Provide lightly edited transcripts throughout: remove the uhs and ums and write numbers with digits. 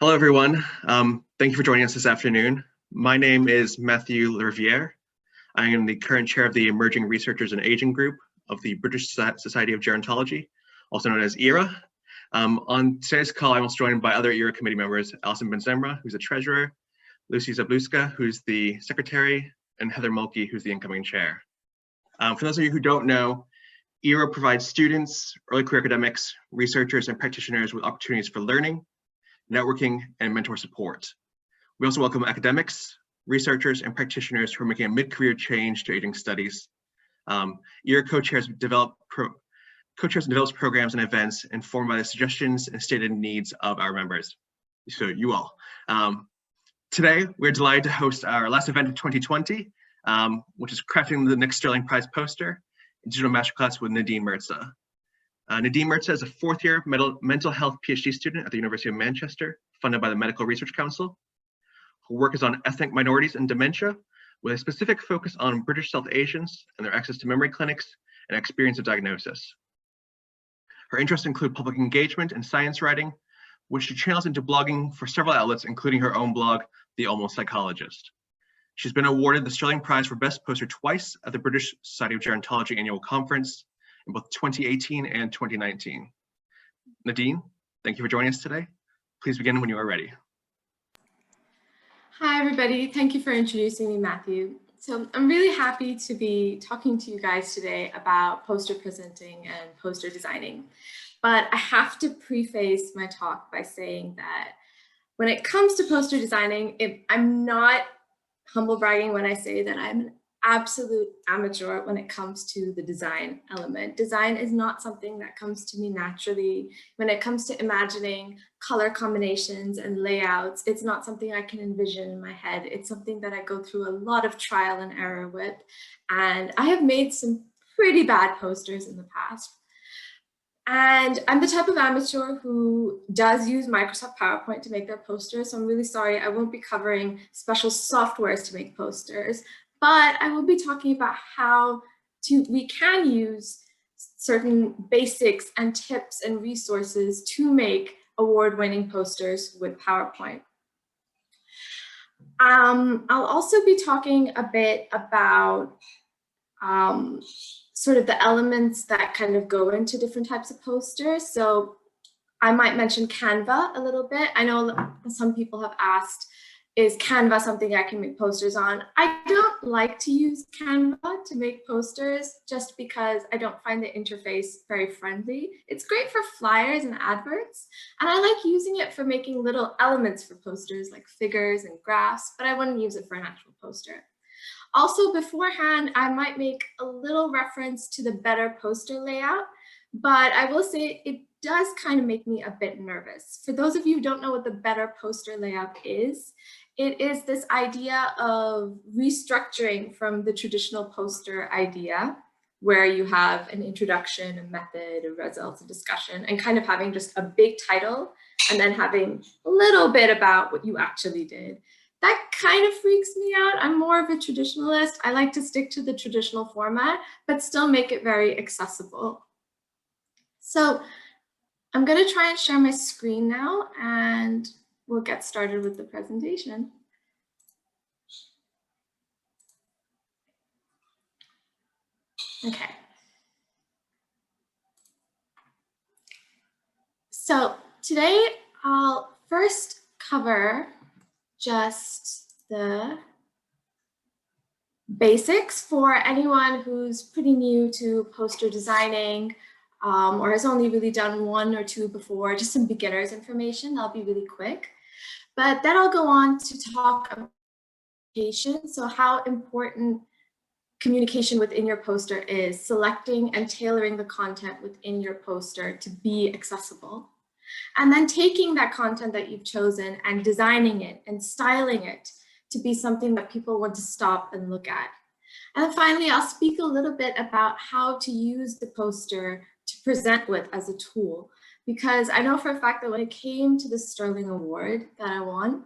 Hello, everyone. Thank you for joining us this afternoon. My name is Matthew Riviere. I am the current chair of the Emerging Researchers and Aging Group of the British Society of Gerontology, also known as ERA. On today's call, I'm also joined by other ERA committee members, Alison Benzemra, who's the treasurer, Lucy Zabluska, who's the secretary, and Heather Mulkey, who's the incoming chair. For those of you who don't know, ERA provides students, early career academics, researchers, and practitioners with opportunities for learning, networking, and mentor support. We also welcome academics, researchers, and practitioners who are making a mid-career change to aging studies. ERA co-chairs and develops programs and events informed by the suggestions and stated needs of our members, so you all. Today, we're delighted to host our last event of 2020, which is crafting the next Stirling Prize poster, digital masterclass with Nadine Mirza. Nadine Mirza is a fourth-year mental health PhD student at the University of Manchester, funded by the Medical Research Council. Her work is on ethnic minorities and dementia, with a specific focus on British South Asians and their access to memory clinics and experience of diagnosis. Her interests include public engagement and science writing, which she channels into blogging for several outlets, including her own blog, The Almost Psychologist. She's been awarded the Stirling Prize for Best Poster twice at the British Society of Gerontology Annual Conference in both 2018 and 2019. Nadine, thank you for joining us today. Please begin when you are ready. Hi, everybody. Thank you for introducing me, Matthew. So I'm really happy to be talking to you guys today about poster presenting and poster designing. But I have to preface my talk by saying that when it comes to poster designing, I'm not humble bragging when I say that I'm an absolute amateur when it comes to the design element. Design is not something that comes to me naturally. When it comes to imagining color combinations and layouts, it's not something I can envision in my head. It's something that I go through a lot of trial and error with. And I have made some pretty bad posters in the past. And I'm the type of amateur who does use Microsoft PowerPoint to make their posters. So I'm really sorry, I won't be covering special softwares to make posters. But I will be talking about how we can use certain basics and tips and resources to make award-winning posters with PowerPoint. I'll also be talking a bit about sort of the elements that kind of go into different types of posters. So I might mention Canva a little bit. I know some people have asked, is Canva something I can make posters on? I don't like to use Canva to make posters just because I don't find the interface very friendly. It's great for flyers and adverts, and I like using it for making little elements for posters like figures and graphs, but I wouldn't use it for an actual poster. Also, beforehand, I might make a little reference to the better poster layout, but I will say it does kind of make me a bit nervous. For those of you who don't know what the better poster layout is, it is this idea of restructuring from the traditional poster idea, where you have an introduction, a method, a results, a discussion, and kind of having just a big title, and then having a little bit about what you actually did. That kind of freaks me out. I'm more of a traditionalist. I like to stick to the traditional format, but still make it very accessible. So I'm going to try and share my screen now, and we'll get started with the presentation. Okay. So today I'll first cover just the basics for anyone who's pretty new to poster designing or has only really done one or two before, just some beginner's information. That'll be really quick. But then I'll go on to talk about communication. So how important communication within your poster is, selecting and tailoring the content within your poster to be accessible. And then taking that content that you've chosen and designing it and styling it to be something that people want to stop and look at. And then finally, I'll speak a little bit about how to use the poster to present with as a tool, because I know for a fact that when it came to the Stirling Award that I won,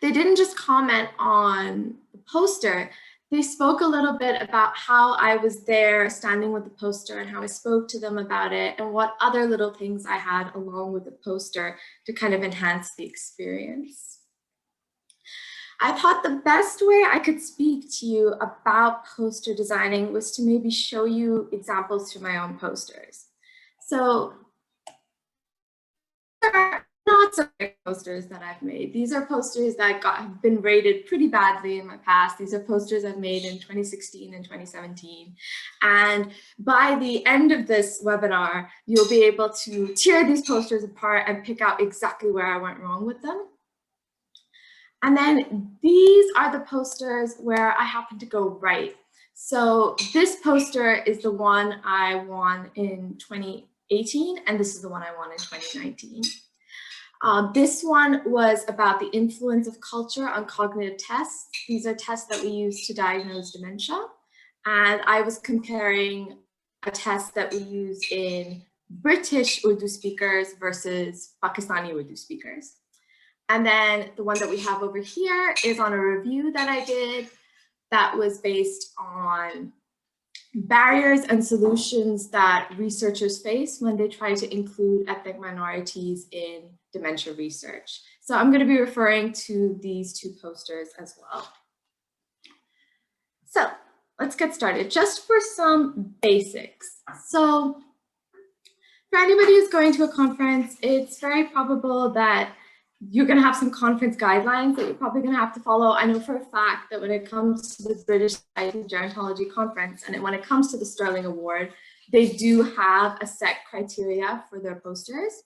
they didn't just comment on the poster, they spoke a little bit about how I was there standing with the poster and how I spoke to them about it and what other little things I had along with the poster to kind of enhance the experience. I thought the best way I could speak to you about poster designing was to maybe show you examples through my own posters. So there are not so great posters that I've made. These are posters that have been rated pretty badly in my past. These are posters I've made in 2016 and 2017. And by the end of this webinar, you'll be able to tear these posters apart and pick out exactly where I went wrong with them. And then these are the posters where I happen to go right. So this poster is the one I won in 2018, and this is the one I won in 2019. This one was about the influence of culture on cognitive tests. These are tests that we use to diagnose dementia. And I was comparing a test that we use in British Urdu speakers versus Pakistani Urdu speakers. And then the one that we have over here is on a review that I did that was based on barriers and solutions that researchers face when they try to include ethnic minorities in dementia research. So I'm going to be referring to these two posters as well. So let's get started. Just for some basics. So for anybody who's going to a conference, it's very probable that you're going to have some conference guidelines that you're probably going to have to follow. I know for a fact that when it comes to the British Society of Gerontology conference and when it comes to the Stirling Award, they do have a set criteria for their posters.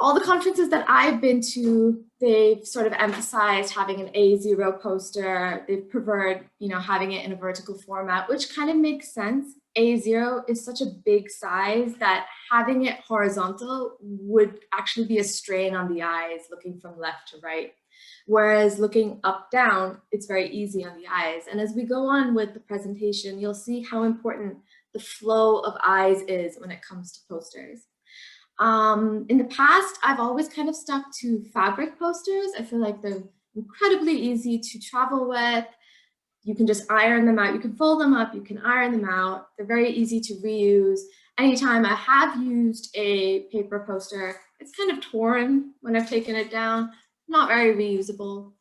All the conferences that I've been to, they've sort of emphasized having an A0 poster. They've preferred, having it in a vertical format, which kind of makes sense. A0 is such a big size that having it horizontal would actually be a strain on the eyes looking from left to right. Whereas looking up down, it's very easy on the eyes. And as we go on with the presentation, you'll see how important the flow of eyes is when it comes to posters. In the past, I've always kind of stuck to fabric posters. I feel like they're incredibly easy to travel with. You can just iron them out. You can fold them up. You can iron them out. They're very easy to reuse. Anytime I have used a paper poster, it's kind of torn when I've taken it down. Not very reusable.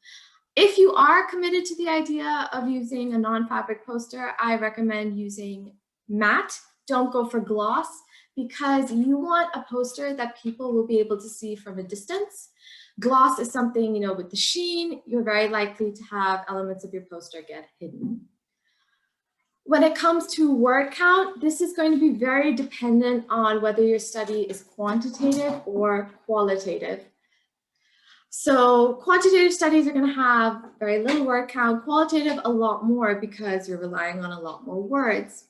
If you are committed to the idea of using a non-fabric poster, I recommend using matte. Don't go for gloss, because you want a poster that people will be able to see from a distance. Gloss is something, with the sheen, you're very likely to have elements of your poster get hidden. When it comes to word count, this is going to be very dependent on whether your study is quantitative or qualitative. So quantitative studies are going to have very little word count, qualitative a lot more because you're relying on a lot more words.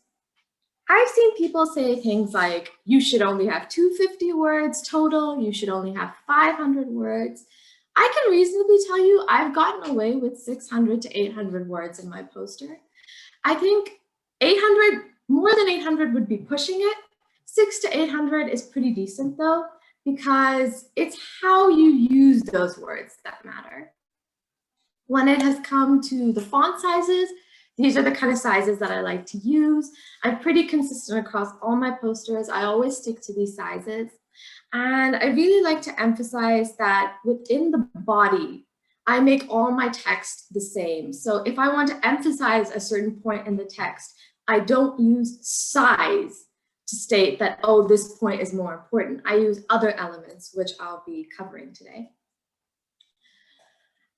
I've seen people say things like, you should only have 250 words total, you should only have 500 words. I can reasonably tell you I've gotten away with 600 to 800 words in my poster. I think 800, more than 800 would be pushing it. 600 to 800 is pretty decent though, because it's how you use those words that matter. When it has come to the font sizes, these are the kind of sizes that I like to use. I'm pretty consistent across all my posters. I always stick to these sizes. And I really like to emphasize that within the body, I make all my text the same. So if I want to emphasize a certain point in the text, I don't use size to state that, oh, this point is more important. I use other elements, which I'll be covering today.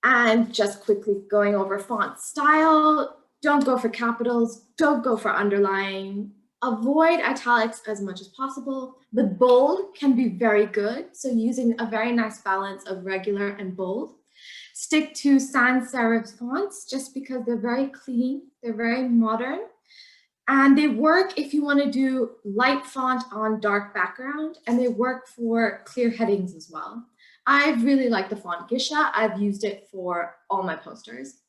And just quickly going over font style, don't go for capitals, don't go for underline, avoid italics as much as possible. The bold can be very good, so using a very nice balance of regular and bold. Stick to sans serif fonts just because they're very clean, they're very modern, and they work if you want to do light font on dark background, and they work for clear headings as well. I really like the font Gisha. I've used it for all my posters.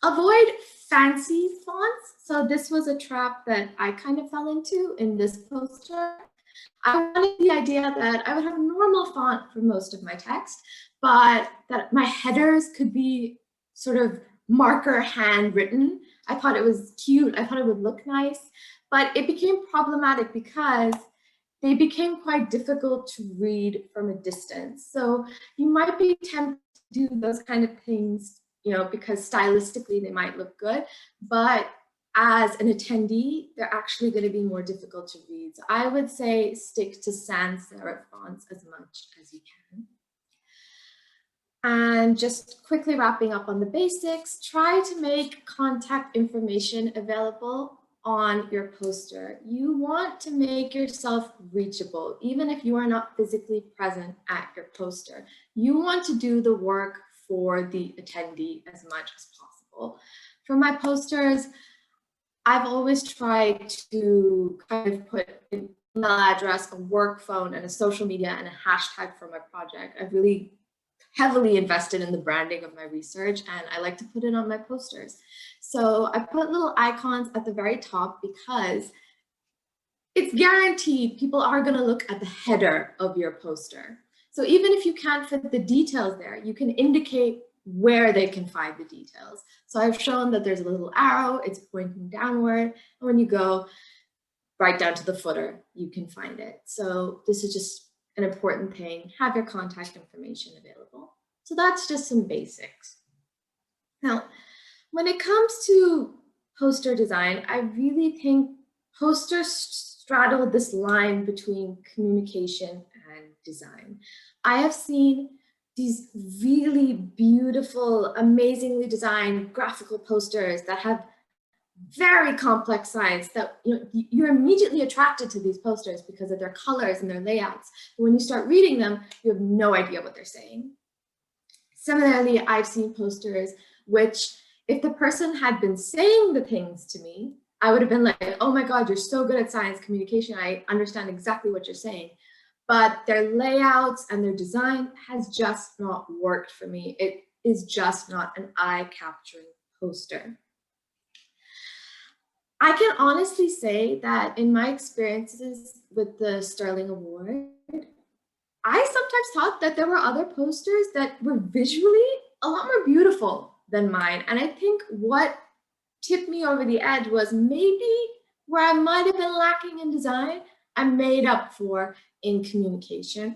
Avoid fancy fonts. So this was a trap that I kind of fell into in this poster. I wanted the idea that I would have a normal font for most of my text, but that my headers could be sort of marker handwritten. I thought it was cute. I thought it would look nice, but it became problematic because they became quite difficult to read from a distance. So you might be tempted to do those kind of things, because stylistically they might look good, but as an attendee, they're actually going to be more difficult to read. So I would say stick to sans serif fonts as much as you can. And just quickly wrapping up on the basics, try to make contact information available on your poster. You want to make yourself reachable, even if you are not physically present at your poster. You want to do the work for the attendee as much as possible. For my posters, I've always tried to kind of put an email address, a work phone, and a social media and a hashtag for my project. I've really heavily invested in the branding of my research, and I like to put it on my posters. So I put little icons at the very top because it's guaranteed people are going to look at the header of your poster. So even if you can't fit the details there, you can indicate where they can find the details. So I've shown that there's a little arrow, it's pointing downward, and when you go right down to the footer, you can find it. So this is just an important thing, have your contact information available. So that's just some basics. Now, when it comes to poster design, I really think posters straddle this line between communication and design. I have seen these really beautiful, amazingly designed graphical posters that have very complex science that you're immediately attracted to these posters because of their colors and their layouts. But when you start reading them, you have no idea what they're saying. Similarly, I've seen posters which, if the person had been saying the things to me, I would have been like, oh my God, you're so good at science communication. I understand exactly what you're saying. But their layouts and their design has just not worked for me. It is just not an eye-capturing poster. I can honestly say that in my experiences with the Stirling Award, I sometimes thought that there were other posters that were visually a lot more beautiful than mine. And I think what tipped me over the edge was maybe where I might have been lacking in design, I made up for in communication.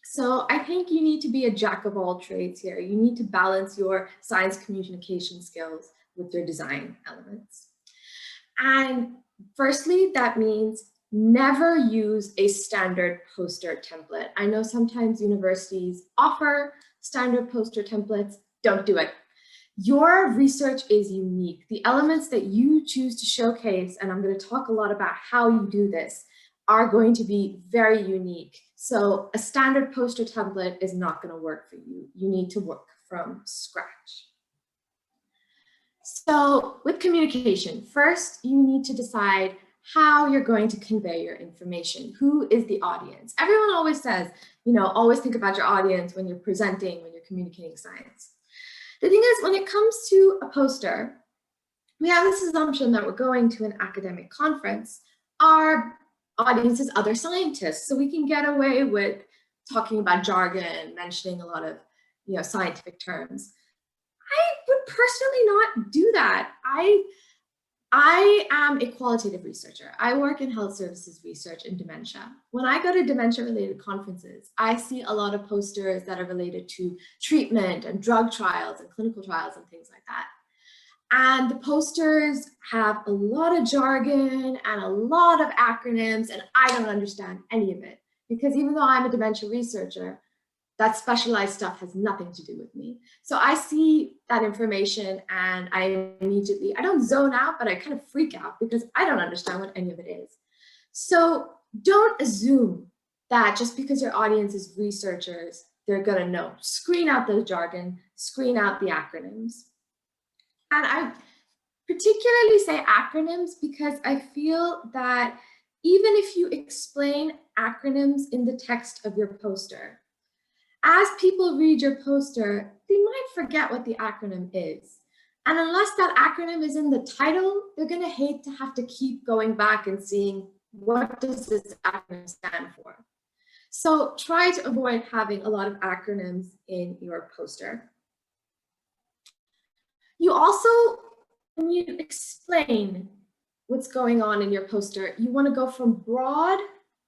So I think you need to be a jack of all trades here. You need to balance your science communication skills with your design elements. And firstly, that means never use a standard poster template. I know sometimes universities offer standard poster templates. Don't do it. Your research is unique. The elements that you choose to showcase, and I'm going to talk a lot about how you do this, are going to be very unique. So a standard poster template is not going to work for you. You need to work from scratch. So with communication, first you need to decide how you're going to convey your information. Who is the audience? Everyone always says, always think about your audience when you're presenting, when you're communicating science. The thing is, when it comes to a poster, we have this assumption that we're going to an academic conference. Our audience is other scientists, so we can get away with talking about jargon, mentioning a lot of scientific terms. I would personally not do that. I am a qualitative researcher. I work in health services research in dementia. When I go to dementia-related conferences, I see a lot of posters that are related to treatment and drug trials and clinical trials and things like that. And the posters have a lot of jargon and a lot of acronyms, and I don't understand any of it. Because even though I'm a dementia researcher, that specialized stuff has nothing to do with me. So I see that information and I don't zone out, but I kind of freak out because I don't understand what any of it is. So don't assume that just because your audience is researchers, they're gonna know. Screen out the jargon, screen out the acronyms. And I particularly say acronyms because I feel that even if you explain acronyms in the text of your poster, as people read your poster, they might forget what the acronym is. And unless that acronym is in the title, they're going to hate to have to keep going back and seeing what does this acronym stand for. So try to avoid having a lot of acronyms in your poster. You also, when you explain what's going on in your poster, you want to go from broad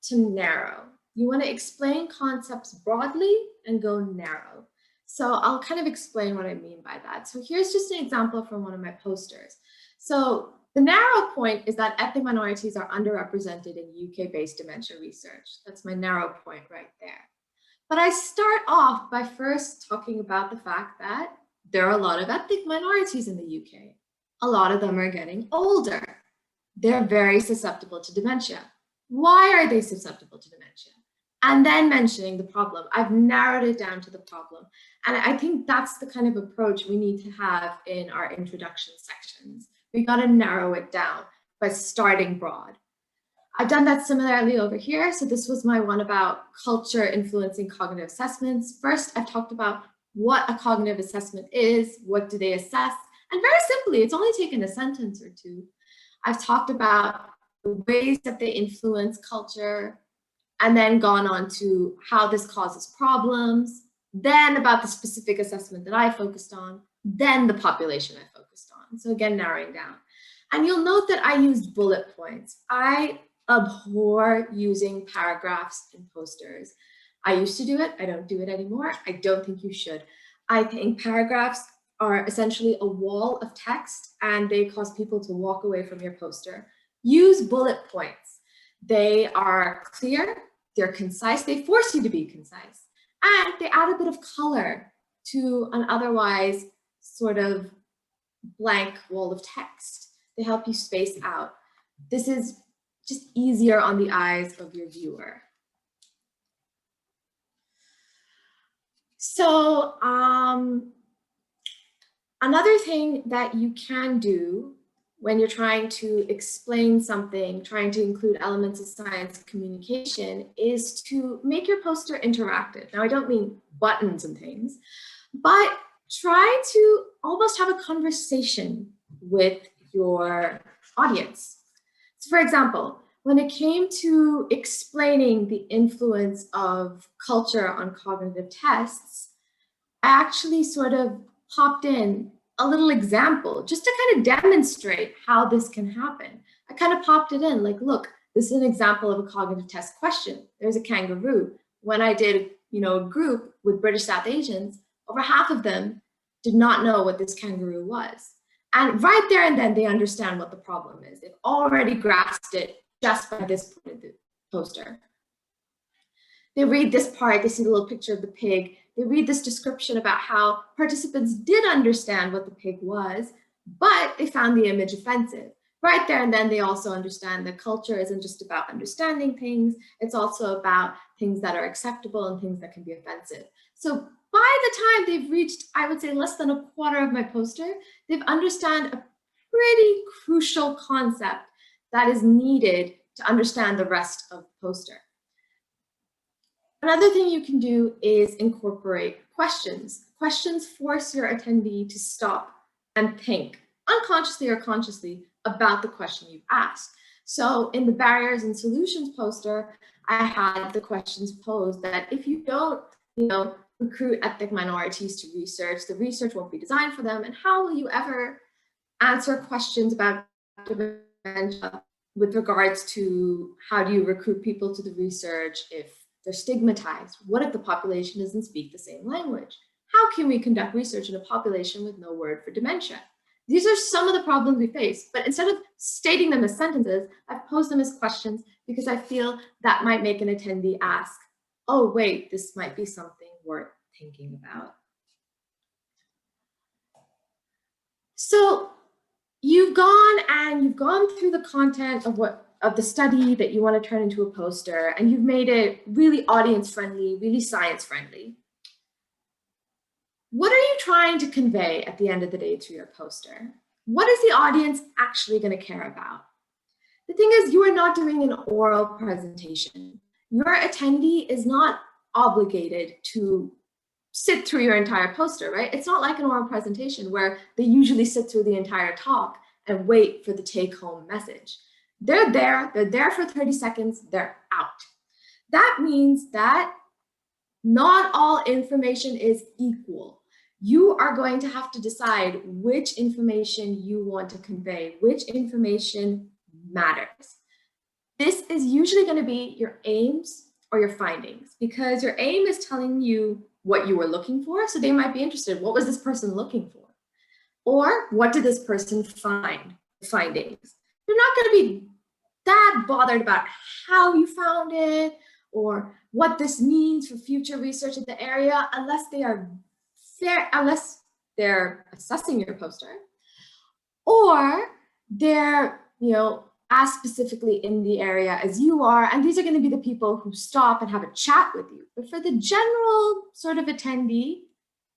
to narrow. You want to explain concepts broadly and go narrow. So I'll kind of explain what I mean by that. So here's just an example from one of my posters. So the narrow point is that ethnic minorities are underrepresented in UK-based dementia research. That's my narrow point right there. But I start off by first talking about the fact that there are a lot of ethnic minorities in the UK. A lot of them are getting older. They're very susceptible to dementia. Why are they susceptible to dementia? And then mentioning the problem. I've narrowed it down to the problem. And I think that's the kind of approach we need to have in our introduction sections. We got to narrow it down by starting broad. I've done that similarly over here. So this was my one about culture influencing cognitive assessments. First, I've talked about what a cognitive assessment is, what do they assess? And very simply, it's only taken a sentence or two. I've talked about the ways that they influence culture, and then gone on to how this causes problems, then about the specific assessment that I focused on, then the population I focused on. So again, narrowing down. And you'll note that I used bullet points. I abhor using paragraphs in posters. I used to do it, I don't do it anymore. I don't think you should. I think paragraphs are essentially a wall of text and they cause people to walk away from your poster. Use bullet points. They are clear, they're concise, they force you to be concise, and they add a bit of color to an otherwise sort of blank wall of text. They help you space out. This is just easier on the eyes of your viewer. So another thing that you can do when you're trying to explain something, trying to include elements of science communication, is to make your poster interactive. Now, I don't mean buttons and things, but try to almost have a conversation with your audience. So for example, when it came to explaining the influence of culture on cognitive tests, I actually sort of popped in a little example just to kind of demonstrate how this can happen. I kind of popped it in like, look, this is an example of a cognitive test question. There's a kangaroo. When I did, a group with British South Asians, over half of them did not know what this kangaroo was. And right there and then they understand what the problem is. They've already grasped it just by this point of the poster. They read this part, they see the little picture of the pig, they read this description about how participants did understand what the pig was, but they found the image offensive. Right there and then they also understand that culture isn't just about understanding things, it's also about things that are acceptable and things that can be offensive. So by the time they've reached, I would say, less than a quarter of my poster, they've understand a pretty crucial concept that is needed to understand the rest of the poster. Another thing you can do is incorporate questions. Questions force your attendee to stop and think, unconsciously or consciously, about the question you've asked. So in the barriers and solutions poster, I had the questions posed that if you don't, recruit ethnic minorities to research, the research won't be designed for them, and how will you ever answer questions about dementia with regards to how do you recruit people to the research if they're stigmatized? What if the population doesn't speak the same language? How can we conduct research in a population with no word for dementia? These are some of the problems we face, but instead of stating them as sentences, I've posed them as questions because I feel that might make an attendee ask, oh, wait, this might be something worth thinking about. So you've gone through the content of the study that you want to turn into a poster, and you've made it really audience friendly, really science friendly. What are you trying to convey at the end of the day through your poster? What is the audience actually going to care about? The thing is, you are not doing an oral presentation. Your attendee is not obligated to sit through your entire poster, right? It's not like an oral presentation where they usually sit through the entire talk and wait for the take-home message. They're there for 30 seconds, they're out. That means that not all information is equal. you are going to have to decide which information you want to convey, which information matters. This is usually going to be your aims or your findings, because your aim is telling you what you were looking for. So they might be interested, what was this person looking for? Or what did this person find? Findings. They're not going to be that bothered about how you found it or what this means for future research in the area, unless they're assessing your poster, or they're, as specifically in the area as you are, and these are going to be the people who stop and have a chat with you. But for the general sort of attendee,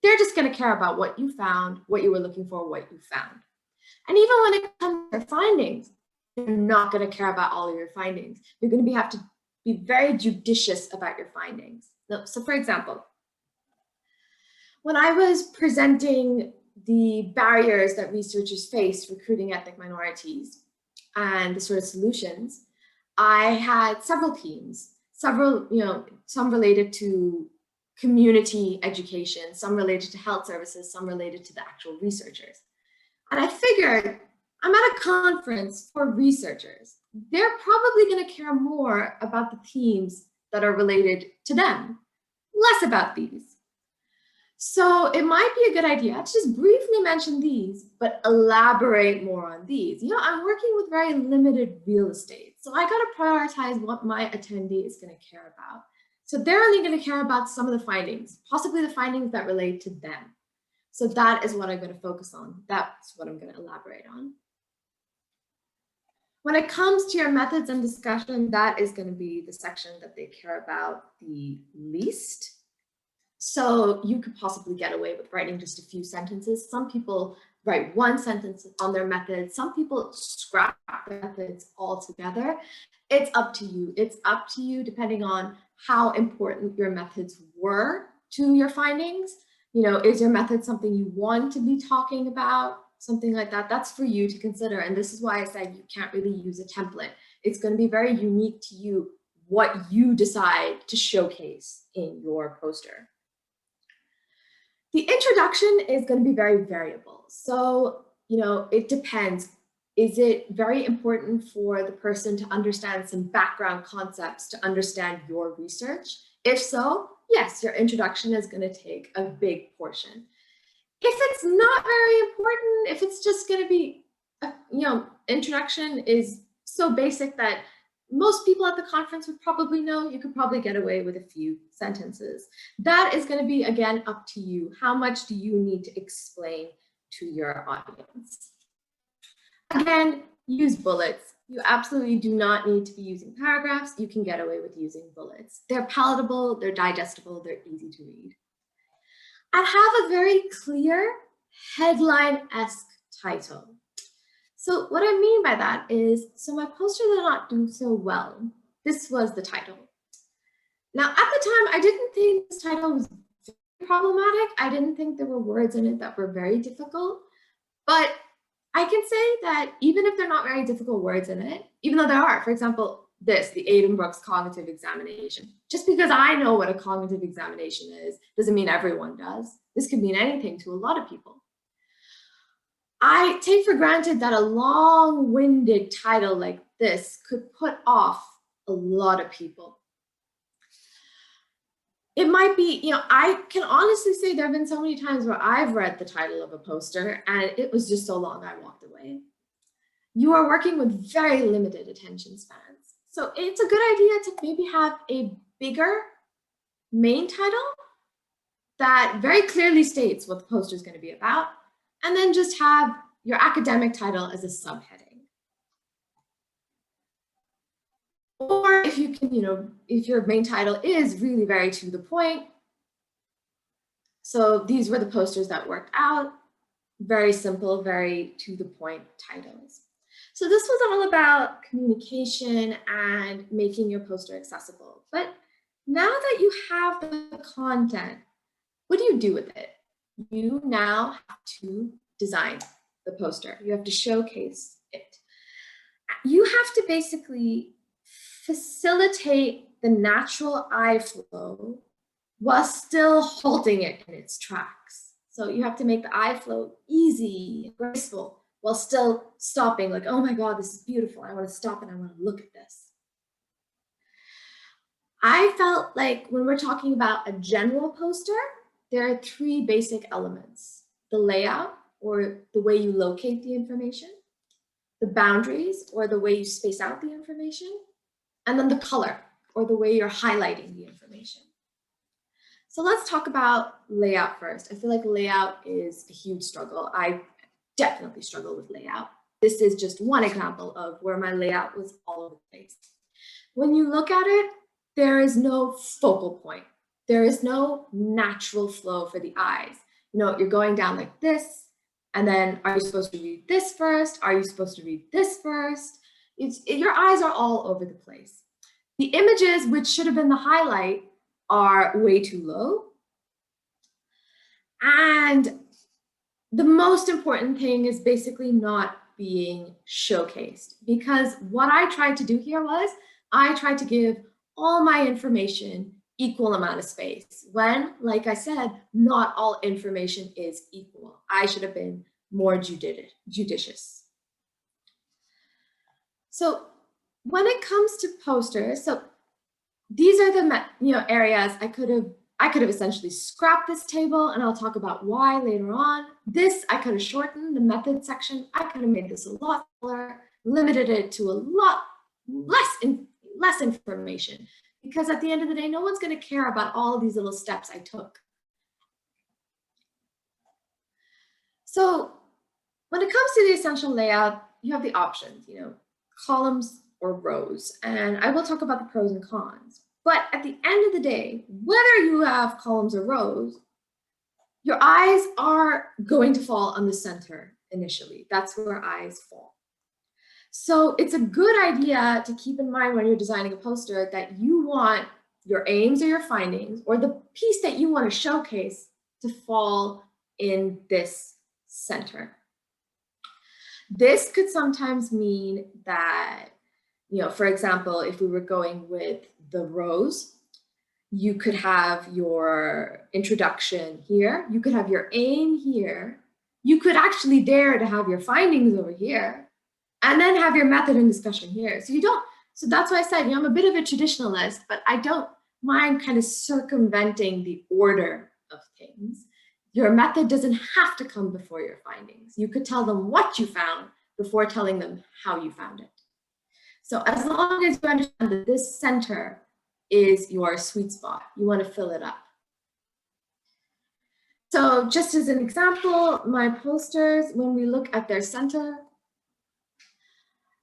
they're just going to care about what you found, what you were looking for, what you found. And even when it comes to your findings, you're not going to care about all of your findings. You're going to have to be very judicious about your findings. So for example, when I was presenting the barriers that researchers face recruiting ethnic minorities and the sort of solutions, I had several teams, some related to community education, some related to health services, some related to the actual researchers. And I figured, I'm at a conference for researchers. They're probably going to care more about the themes that are related to them, less about these. So it might be a good idea to just briefly mention these, but elaborate more on these. I'm working with very limited real estate, so I got to prioritize what my attendee is going to care about. So they're only going to care about some of the findings, possibly the findings that relate to them. So that is what I'm going to focus on. That's what I'm going to elaborate on. When it comes to your methods and discussion, that is going to be the section that they care about the least. So you could possibly get away with writing just a few sentences. Some people write one sentence on their methods. Some people scrap their methods altogether. It's up to you. It's up to you depending on how important your methods were to your findings. Is your method something you want to be talking about? Something like that. That's for you to consider. And this is why I said you can't really use a template. It's going to be very unique to you what you decide to showcase in your poster. The introduction is going to be very variable. So, it depends. Is it very important for the person to understand some background concepts to understand your research? If so, yes, your introduction is going to take a big portion. If it's not very important, if it's just going to be, introduction is so basic that most people at the conference would probably know, you could probably get away with a few sentences. That is going to be, again, up to you. How much do you need to explain to your audience? Again, use bullets. You absolutely do not need to be using paragraphs. You can get away with using bullets. They're palatable, they're digestible, they're easy to read. And have a very clear headline-esque title. So what I mean by that is, so my poster did not do so well. This was the title. Now, at the time, I didn't think this title was very problematic. I didn't think there were words in it that were very difficult. But I can say that even if they're not very difficult words in it, even though there are, for example, the Aidan Brooks cognitive examination. Just because I know what a cognitive examination is, doesn't mean everyone does. This could mean anything to a lot of people. I take for granted that a long-winded title like this could put off a lot of people. It might be, I can honestly say there have been so many times where I've read the title of a poster and it was just so long I walked away. You are working with very limited attention spans. So it's a good idea to maybe have a bigger main title that very clearly states what the poster is going to be about, and then just have your academic title as a subheading. Or if you can, if your main title is really very to the point. So these were the posters that worked out. Very simple, very to the point titles. So this was all about communication and making your poster accessible. But now that you have the content, what do you do with it? You now have to design the poster. You have to showcase it. You have to basically facilitate the natural eye flow while still halting it in its tracks. So you have to make the eye flow easy, graceful, while still stopping like, oh my God, this is beautiful. I want to stop and I want to look at this. I felt like when we're talking about a general poster, there are three basic elements: the layout, or the way you locate the information, the boundaries, or the way you space out the information, and then the color, or the way you're highlighting the information. So let's talk about layout first. I feel like layout is a huge struggle. I definitely struggle with layout. This is just one example of where my layout was all over the place. When you look at it, there is no focal point. There is no natural flow for the eyes. You know, you're going down like this, and then are you supposed to read this first? Are you supposed to read this first? Your eyes are all over the place. The images, which should have been the highlight, are way too low. And the most important thing is basically not being showcased, because what I tried to do here was I tried to give all my information equal amount of space, when, like I said, not all information is equal. I should have been more judicious. So when it comes to posters, so these are the areas I could have essentially scrapped this table, and I'll talk about why later on. This I could have shortened the method section. I could have made this a lot smaller, limited it to a lot less information, because at the end of the day, no one's going to care about all these little steps I took. So when it comes to the essential layout, you have the options, columns or rows, and I will talk about the pros and cons. But at the end of the day, whether you have columns or rows, your eyes are going to fall on the center initially. That's where eyes fall. So it's a good idea to keep in mind when you're designing a poster that you want your aims or your findings, or the piece that you want to showcase, to fall in this center. This could sometimes mean that, for example, if we were going with the rows, you could have your introduction here, you could have your aim here, you could actually dare to have your findings over here, and then have your method and discussion here. So that's why I said, I'm a bit of a traditionalist, but I don't mind kind of circumventing the order of things. Your method doesn't have to come before your findings. You could tell them what you found before telling them how you found it. So as long as you understand that this center is your sweet spot, you want to fill it up. So just as an example, my posters, when we look at their center,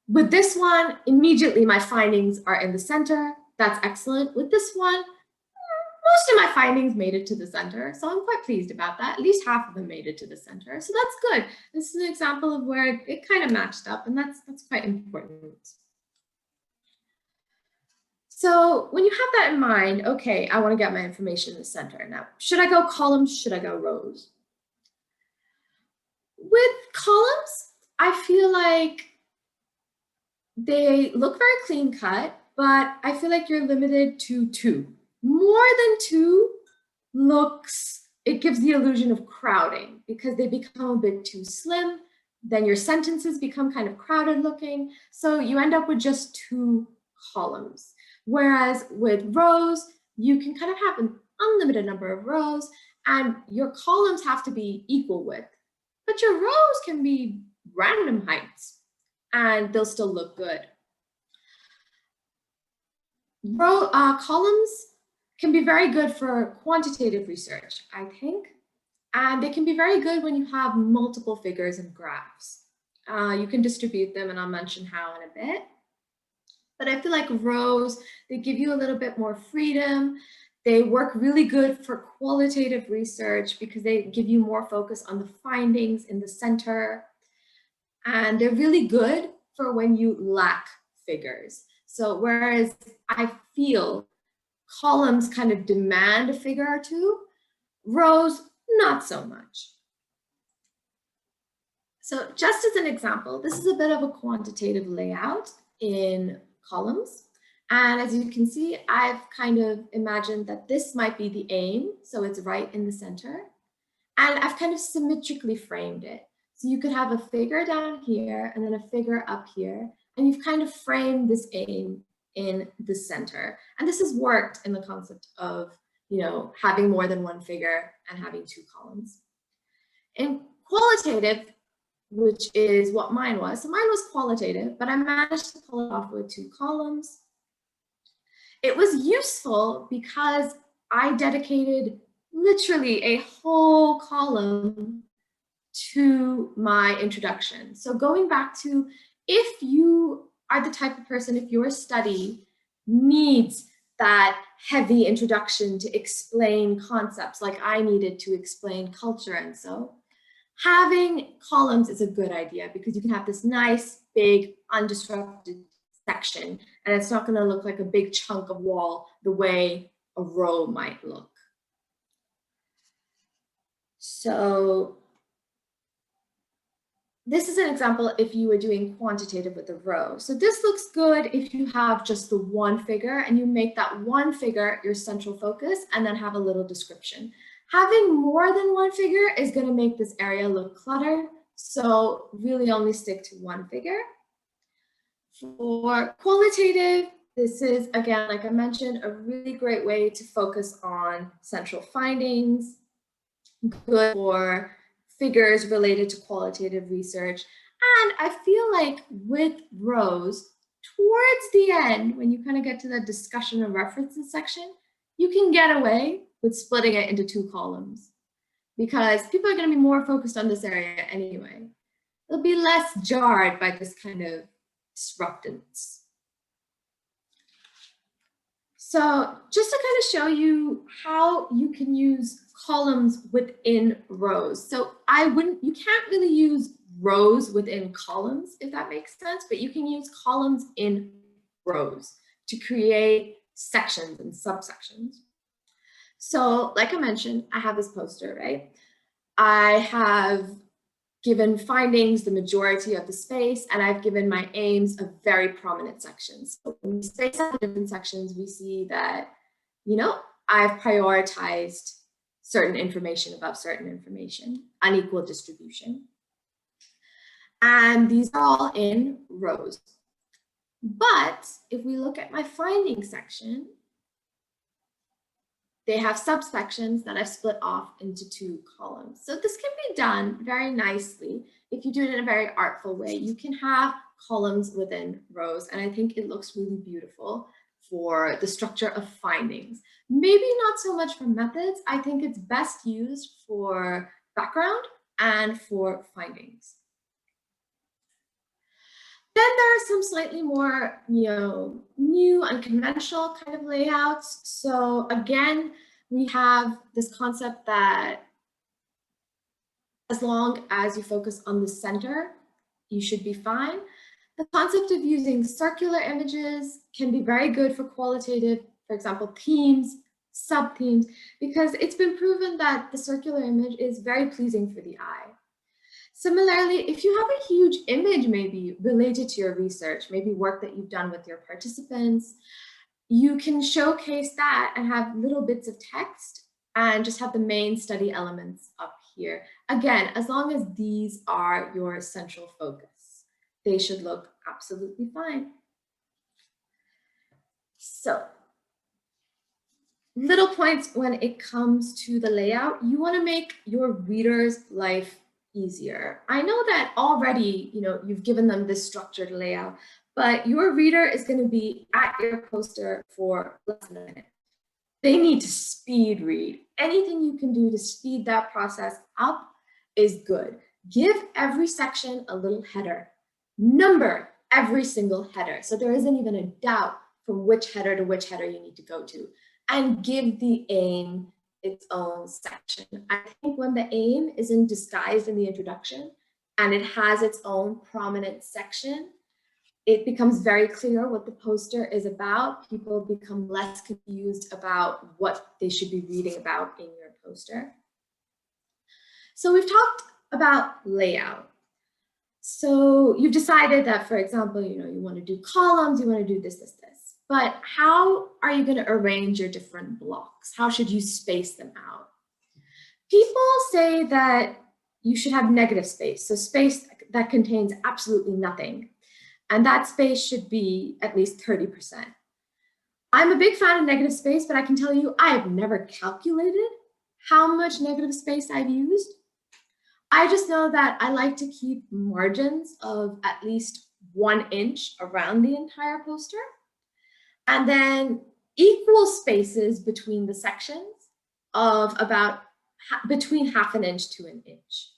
with this one, immediately my findings are in the center. That's excellent. With this one, most of my findings made it to the center, so I'm quite pleased about that. At least half of them made it to the center, so that's good. This is an example of where it kind of matched up, and that's quite important. So when you have that in mind, okay, I want to get my information in the center. Now, should I go columns? Should I go rows? With columns, I feel like they look very clean cut, but I feel like you're limited to 2. More than 2 it gives the illusion of crowding, because they become a bit too slim. Then your sentences become kind of crowded looking. So you end up with just 2 columns. Whereas with rows, you can kind of have an unlimited number of rows, and your columns have to be equal width, but your rows can be random heights and they'll still look good. Columns can be very good for quantitative research, I think, and they can be very good when you have multiple figures and graphs. You can distribute them, and I'll mention how in a bit. But I feel like rows, they give you a little bit more freedom. They work really good for qualitative research because they give you more focus on the findings in the center. And they're really good for when you lack figures. So whereas I feel columns kind of demand a figure or 2, rows, not so much. So just as an example, this is a bit of a quantitative layout in columns. And as you can see, I've kind of imagined that this might be the aim. So it's right in the center. And I've kind of symmetrically framed it. So you could have a figure down here and then a figure up here, and you've kind of framed this aim in the center. And this has worked in the concept of, having more than one figure and having two columns. In qualitative, which is what mine was, so mine was qualitative, but I managed to pull it off with two columns. It was useful because I dedicated literally a whole column to my introduction. So going back to, if you are the type of person, if your study needs that heavy introduction to explain concepts like I needed to explain culture, and so having columns is a good idea because you can have this nice, big, undisrupted section, and it's not going to look like a big chunk of wall the way a row might look. So this is an example if you were doing quantitative with a row. So this looks good if you have just the one figure and you make that one figure your central focus and then have a little description. Having more than one figure is going to make this area look cluttered. So really only stick to one figure. For qualitative, this is, again, like I mentioned, a really great way to focus on central findings, good for figures related to qualitative research. And I feel like with rows, towards the end, when you kind of get to the discussion and references section, you can get away with splitting it into two columns because people are going to be more focused on this area anyway. They'll be less jarred by this kind of disruptance. So just to kind of show you how you can use columns within rows. So you can't really use rows within columns, if that makes sense, but you can use columns in rows to create sections and subsections. So like I mentioned, I have this poster, right? I have given findings the majority of the space, and I've given my aims a very prominent section. So when we space out the different sections, we see that, I've prioritized certain information above certain information, unequal distribution. And these are all in rows. But if we look at my findings section, they have subsections that I've split off into two columns. So this can be done very nicely if you do it in a very artful way. You can have columns within rows, and I think it looks really beautiful for the structure of findings. Maybe not so much for methods. I think it's best used for background and for findings. Then there are some slightly more, new unconventional kind of layouts. So again, we have this concept that as long as you focus on the center, you should be fine. The concept of using circular images can be very good for qualitative, for example, themes, sub-themes, because it's been proven that the circular image is very pleasing for the eye. Similarly, if you have a huge image maybe related to your research, maybe work that you've done with your participants, you can showcase that and have little bits of text and just have the main study elements up here. Again, as long as these are your central focus, they should look absolutely fine. So, little points when it comes to the layout. You want to make your reader's life easier. I know that already, you've given them this structured layout, but your reader is going to be at your poster for less than a minute. They need to speed read. Anything you can do to speed that process up is good. Give every section a little header. Number every single header, so there isn't even a doubt from which header to which header you need to go to. And give the aim its own section. I think when the aim is disguised in the introduction and it has its own prominent section, it becomes very clear what the poster is about. People become less confused about what they should be reading about in your poster. So we've talked about layout. So you've decided that, for example, you want to do columns, you want to do this. But how are you going to arrange your different blocks? How should you space them out? People say that you should have negative space, so space that contains absolutely nothing. And that space should be at least 30%. I'm a big fan of negative space, but I can tell you I have never calculated how much negative space I've used. I just know that I like to keep margins of at least 1 inch around the entire poster, and then equal spaces between the sections of about between 1/2 inch to 1 inch.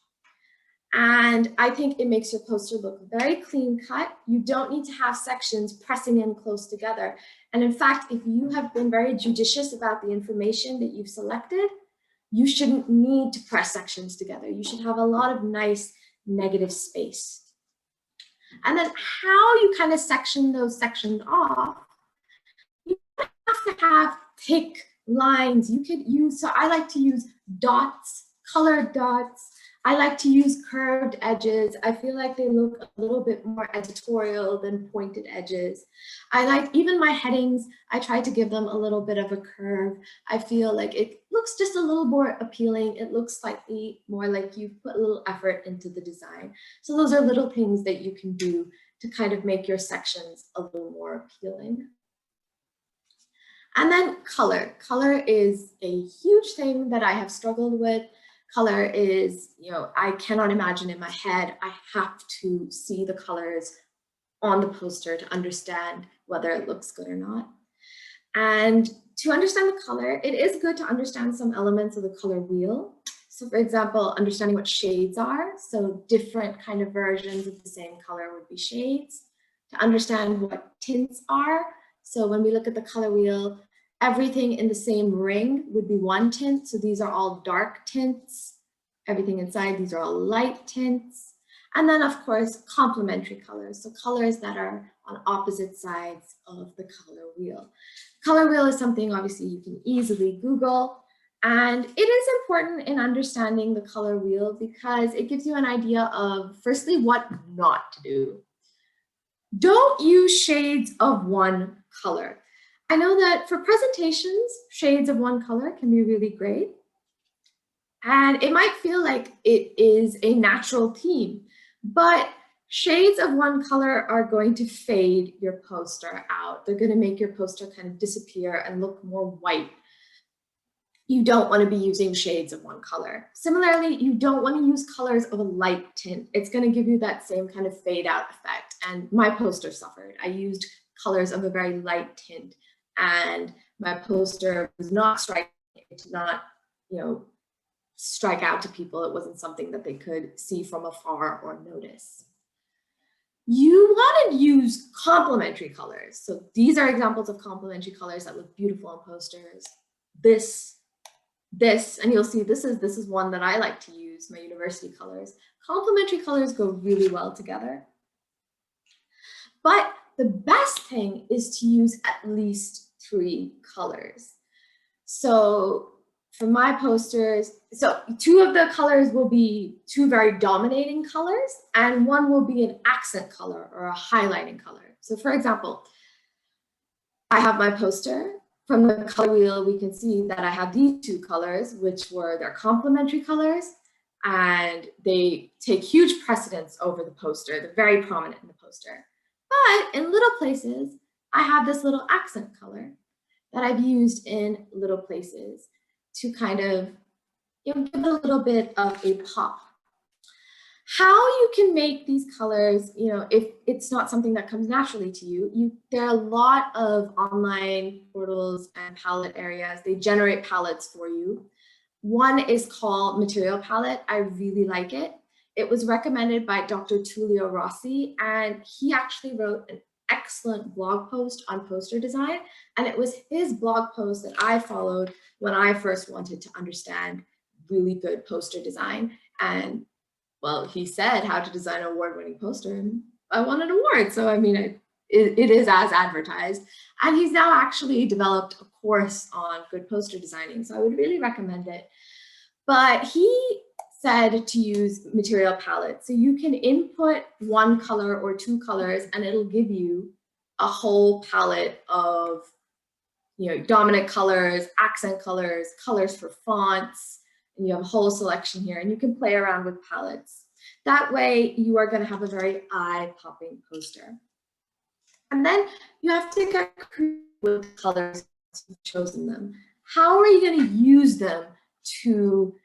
And I think it makes your poster look very clean cut. You don't need to have sections pressing in close together. And in fact, if you have been very judicious about the information that you've selected, you shouldn't need to press sections together. You should have a lot of nice negative space. And then how you kind of section those sections off, you have to have thick lines. You could use, so I like to use dots, colored dots. I like to use curved edges. I feel like they look a little bit more editorial than pointed edges. I like even my headings, I try to give them a little bit of a curve. I feel like it looks just a little more appealing. It looks slightly more like you've put a little effort into the design. So those are little things that you can do to kind of make your sections a little more appealing. And then color. Color is a huge thing that I have struggled with. Color is, I cannot imagine in my head. I have to see the colors on the poster to understand whether it looks good or not. And to understand the color, it is good to understand some elements of the color wheel. So for example, understanding what shades are. So different kind of versions of the same color would be shades. To understand what tints are. So when we look at the color wheel, everything in the same ring would be one tint. So these are all dark tints. Everything inside, these are all light tints. And then of course, complementary colors. So colors that are on opposite sides of the color wheel. Color wheel is something obviously you can easily Google. And it is important in understanding the color wheel because it gives you an idea of, firstly, what not to do. Don't use shades of one color. I know that for presentations, shades of one color can be really great. And it might feel like it is a natural theme, but shades of one color are going to fade your poster out. They're going to make your poster kind of disappear and look more white. You don't want to be using shades of one color. Similarly, you don't want to use colors of a light tint. It's going to give you that same kind of fade out effect. And my poster suffered. I used colors of a very light tint. And my poster was not striking. It did not, strike out to people. It wasn't something that they could see from afar or notice. You want to use complementary colors. So these are examples of complementary colors that look beautiful on posters. This, and you'll see this is one that I like to use, my university colors. Complementary colors go really well together. But the best thing is to use at least 3 colors. So for my posters, so 2 of the colors will be 2 very dominating colors, and 1 will be an accent color or a highlighting color. So for example, I have my poster. From the color wheel, we can see that I have these 2 colors, which were their complementary colors, and they take huge precedence over the poster. They're very prominent in the poster. But in little places, I have this little accent color that I've used in little places to kind of give it a little bit of a pop. How you can make these colors, if it's not something that comes naturally to you, there are a lot of online portals and palette areas. They generate palettes for you. One is called Material Palette. I really like it. It was recommended by Dr. Tullio Rossi, and he actually wrote an excellent blog post on poster design. And it was his blog post that I followed when I first wanted to understand really good poster design. And well, he said how to design an award-winning poster, and I won an award. So I mean, it is as advertised. And he's now actually developed a course on good poster designing. So I would really recommend it. But he said to use Material Palette. So you can input 1 color or 2 colors, and it'll give you a whole palette of dominant colors, accent colors, colors for fonts, and you have a whole selection here, and you can play around with palettes. That way you are going to have a very eye-popping poster. And then you have to get creative with colors you've chosen them. How are you going to use them to,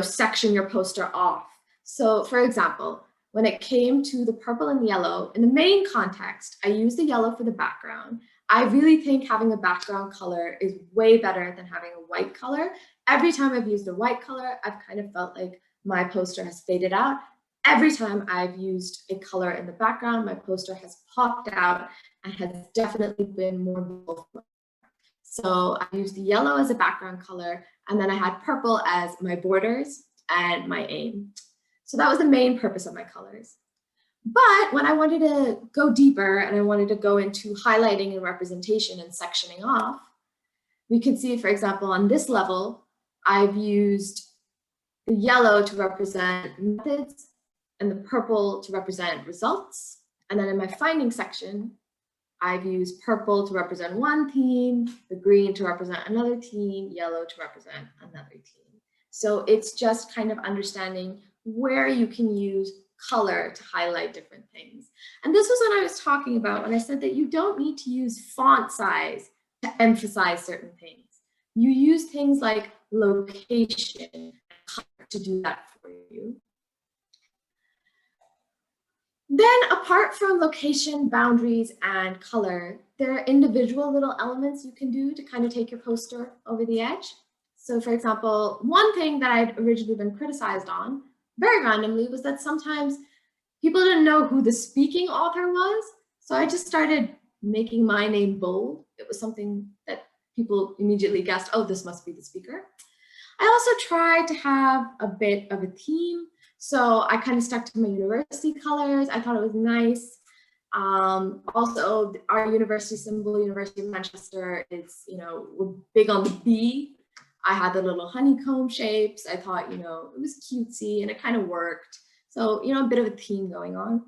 section your poster off? So for example, when it came to the purple and yellow, in the main context, I used the yellow for the background. I really think having a background color is way better than having a white color. Every time I've used a white color, I've kind of felt like my poster has faded out. Every time I've used a color in the background, my poster has popped out and has definitely been more beautiful. So I used the yellow as a background color, and then I had purple as my borders and my aim. So that was the main purpose of my colors. But when I wanted to go deeper and I wanted to go into highlighting and representation and sectioning off, we could see, for example, on this level, I've used the yellow to represent methods and the purple to represent results. And then in my findings section, I've used purple to represent one theme, the green to represent another theme, yellow to represent another theme. So it's just kind of understanding where you can use color to highlight different things. And this was what I was talking about when I said that you don't need to use font size to emphasize certain things. You use things like location and color to do that for you. Then apart from location, boundaries, and color, there are individual little elements you can do to kind of take your poster over the edge. So for example, one thing that I'd originally been criticized on, very randomly, was that sometimes people didn't know who the speaking author was. So I just started making my name bold. It was something that people immediately guessed, oh, this must be the speaker. I also tried to have a bit of a theme. So I kind of stuck to my university colors. I thought it was nice. Also, our university symbol, University of Manchester, is, we're big on the bee. I had the little honeycomb shapes. I thought, it was cutesy and it kind of worked. So, a bit of a theme going on.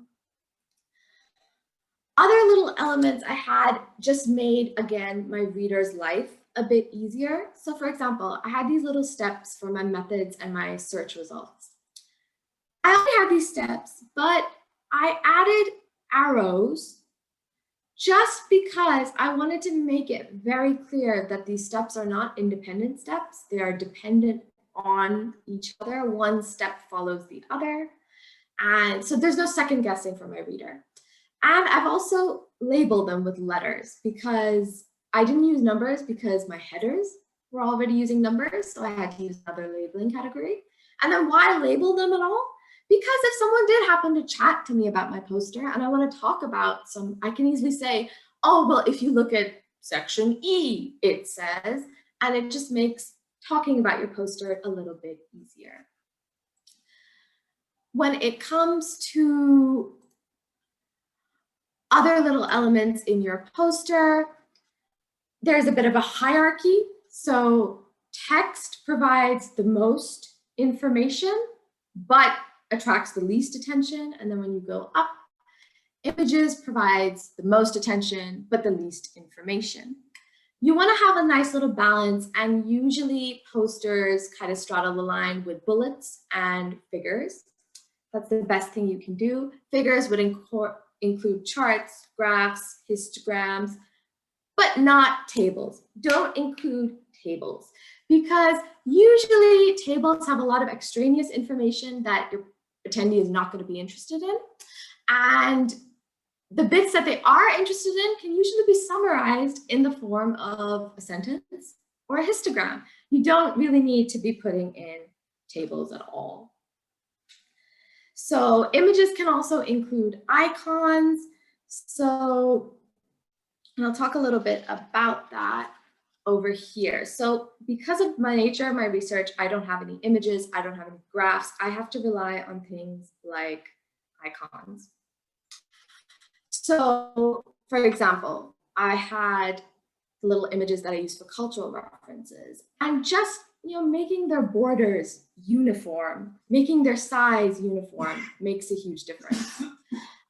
Other little elements I had just made, again, my reader's life a bit easier. So for example, I had these little steps for my methods and my search results. I only had these steps, but I added arrows just because I wanted to make it very clear that these steps are not independent steps. They are dependent on each other. One step follows the other. And so there's no second guessing for my reader. And I've also labeled them with letters because I didn't use numbers because my headers were already using numbers. So I had to use another labeling category. And then why label them at all? Because if someone did happen to chat to me about my poster and I want to talk about some, I can easily say, oh, well, if you look at section E, it says, and it just makes talking about your poster a little bit easier. When it comes to other little elements in your poster, there's a bit of a hierarchy. So text provides the most information, but attracts the least attention. And then when you go up, images provides the most attention, but the least information. You want to have a nice little balance, and usually posters kind of straddle the line with bullets and figures. That's the best thing you can do. Figures would include charts, graphs, histograms, but not tables. Don't include tables because usually tables have a lot of extraneous information that your attendee is not going to be interested in. And the bits that they are interested in can usually be summarized in the form of a sentence or a histogram. You don't really need to be putting in tables at all. So images can also include icons. So, and I'll talk a little bit about that over here. So because of my nature of my research, I don't have any images, I don't have any graphs. I have to rely on things like icons. So for example, I had the little images that I use for cultural references, and just making their borders uniform, making their size uniform makes a huge difference.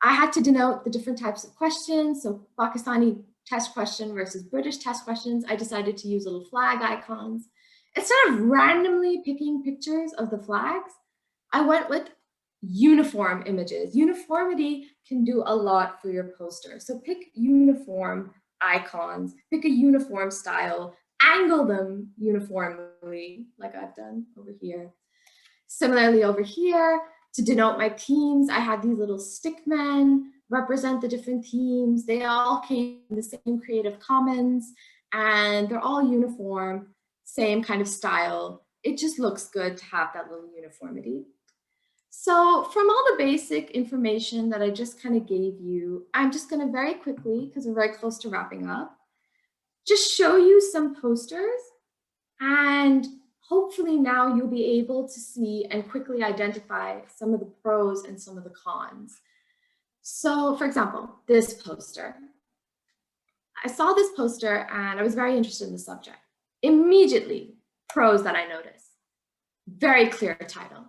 I had to denote the different types of questions. So Pakistani test question versus British test questions. I decided to use little flag icons. instead of randomly picking pictures of the flags, I went with uniform images. Uniformity can do a lot for your poster. So pick uniform icons, pick a uniform style, angle them uniformly, like I've done over here. Similarly over here, to denote my themes, I had these little stick men represent the different themes. They all came from the same Creative Commons, and they're all uniform, same kind of style. It just looks good to have that little uniformity. So from all the basic information that I just kind of gave you, I'm just going to very quickly, because we're very close to wrapping up, just show you some posters, and hopefully now you'll be able to see and quickly identify some of the pros and some of the cons. So for example, this poster. I saw this poster and I was very interested in the subject. Immediately, pros that I noticed. Very clear title.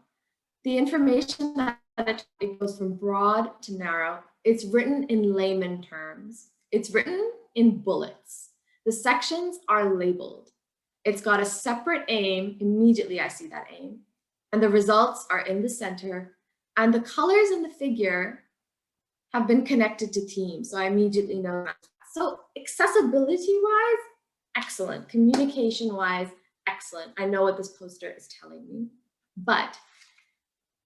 The information that it goes from broad to narrow. It's written in layman terms. It's written in bullets. The sections are labeled. It's got a separate aim. Immediately I see that aim. And the results are in the center. And the colors in the figure have been connected to themes. So I immediately know that. So accessibility-wise, excellent. Communication-wise, excellent. I know what this poster is telling me. But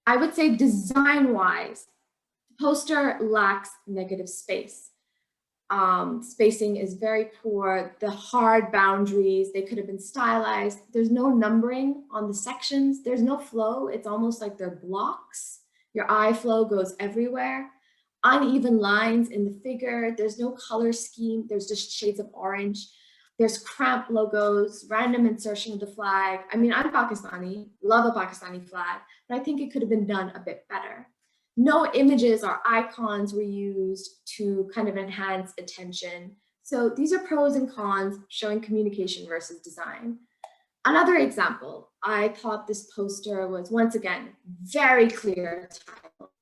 I would say design-wise, the poster lacks negative space. Spacing is very poor. The hard boundaries, they could have been stylized. There's no numbering on the sections. There's no flow. It's almost like they're blocks. Your eye flow goes everywhere. Uneven lines in the figure. There's no color scheme. There's just shades of orange. There's cramp logos, random insertion of the flag. I mean, I'm Pakistani, love a Pakistani flag, but I think it could have been done a bit better. No images or icons were used to kind of enhance attention. So these are pros and cons showing communication versus design. Another example, I thought this poster was, once again, very clear title,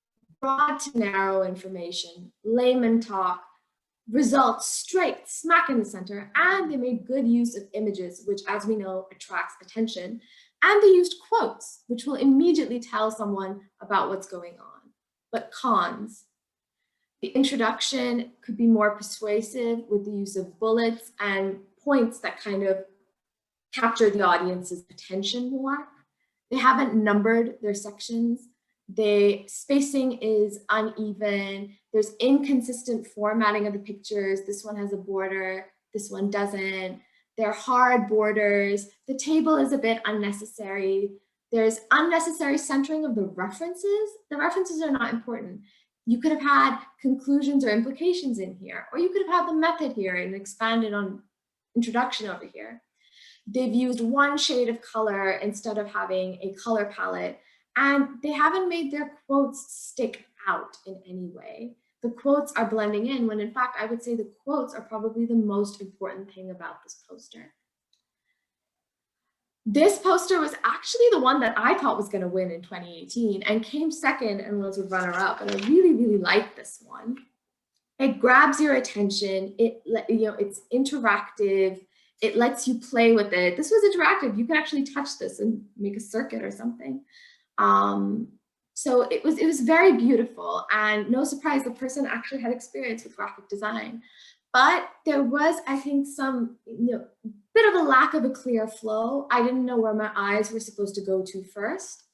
broad to narrow information, layman talk, results straight smack in the center, and they made good use of images, which, as we know, attracts attention. And they used quotes, which will immediately tell someone about what's going on. But cons, the introduction could be more persuasive with the use of bullets and points that kind of capture the audience's attention more. They haven't numbered their sections. The spacing is uneven. There's inconsistent formatting of the pictures. This one has a border, this one doesn't. They're hard borders. The table is a bit unnecessary. There's unnecessary centering of the references. The references are not important. You could have had conclusions or implications in here, or you could have had the method here and expanded on introduction over here. They've used one shade of color instead of having a color palette, and they haven't made their quotes stick out in any way. The quotes are blending in when in fact, I would say the quotes are probably the most important thing about this poster. This poster was actually the one that I thought was going to win in 2018 and came second and was a runner-up. And I really, really like this one. It grabs your attention. It's interactive. It lets you play with it. This was interactive. You can actually touch this and make a circuit or something. So it was very beautiful, and no surprise, the person actually had experience with graphic design. But there was, I think, some bit of a lack of a clear flow. I didn't know where my eyes were supposed to go to first.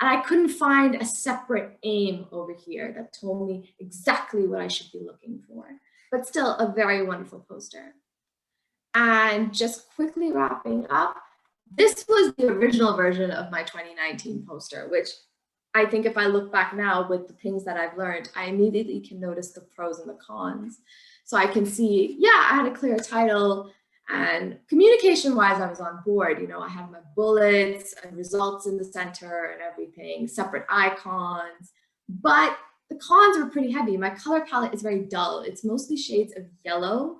And I couldn't find a separate aim over here that told me exactly what I should be looking for. But still a very wonderful poster. And just quickly wrapping up, this was the original version of my 2019 poster, which I think if I look back now with the things that I've learned, I immediately can notice the pros and the cons. So I can see, yeah, I had a clear title, and communication-wise, I was on board. I had my bullets and results in the center and everything, separate icons, but the cons were pretty heavy. My color palette is very dull. It's mostly shades of yellow.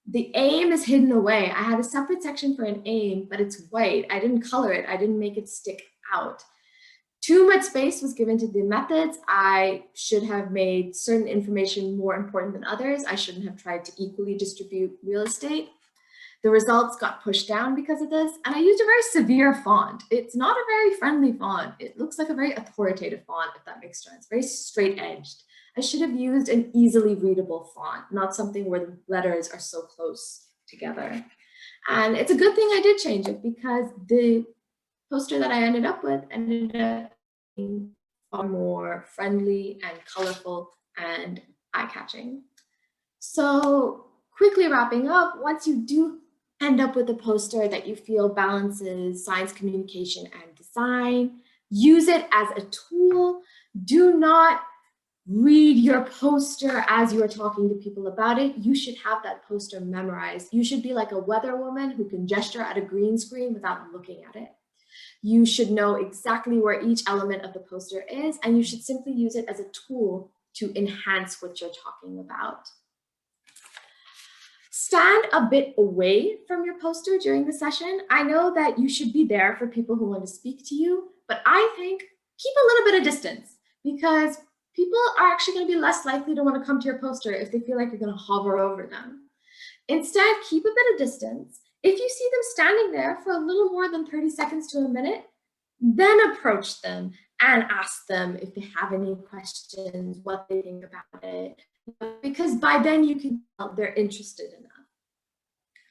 The aim is hidden away. I had a separate section for an aim, but it's white. I didn't color it. I didn't make it stick out. Too much space was given to the methods. I should have made certain information more important than others. I shouldn't have tried to equally distribute real estate. The results got pushed down because of this, and I used a very severe font. It's not a very friendly font. It looks like a very authoritative font, if that makes sense, very straight-edged. I should have used an easily readable font, not something where the letters are so close together. And it's a good thing I did change it, because the poster that I ended up with ended up being far more friendly and colorful and eye-catching. So quickly wrapping up, once you do end up with a poster that you feel balances science communication and design, use it as a tool. Do not read your poster as you are talking to people about it. You should have that poster memorized. You should be like a weather woman who can gesture at a green screen without looking at it. You should know exactly where each element of the poster is, and you should simply use it as a tool to enhance what you're talking about. Stand a bit away from your poster during the session. I know that you should be there for people who want to speak to you, but I think keep a little bit of distance, because people are actually going to be less likely to want to come to your poster if they feel like you're going to hover over them. Instead, keep a bit of distance. If you see them standing there for a little more than 30 seconds to a minute, then approach them and ask them if they have any questions, what they think about it, because by then you can tell they're interested enough.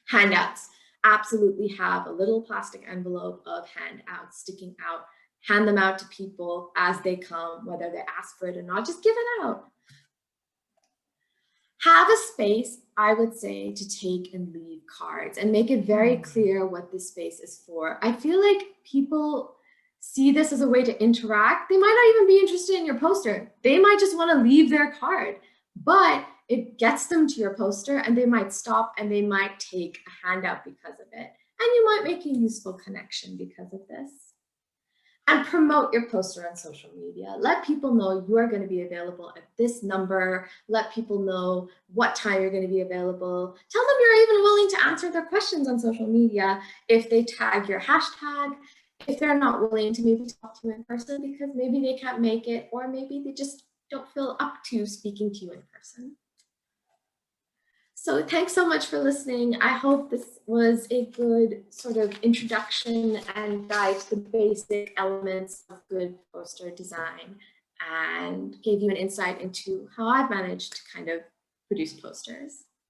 Handouts. Absolutely have a little plastic envelope of handouts sticking out. Hand them out to people as they come, whether they ask for it or not. Just give it out. Have a space, I would say, to take and leave cards, and make it very clear what this space is for. I feel like people see this as a way to interact. They might not even be interested in your poster. They might just want to leave their card, but it gets them to your poster, and they might stop and they might take a handout because of it. And you might make a useful connection because of this. And promote your poster on social media. Let people know you are going to be available at this number. Let people know what time you're going to be available. Tell them you're even willing to answer their questions on social media if they tag your hashtag, if they're not willing to maybe talk to you in person because maybe they can't make it, or maybe they just don't feel up to speaking to you in person. So thanks so much for listening. I hope this was a good sort of introduction and guide to the basic elements of good poster design, and gave you an insight into how I've managed to kind of produce posters.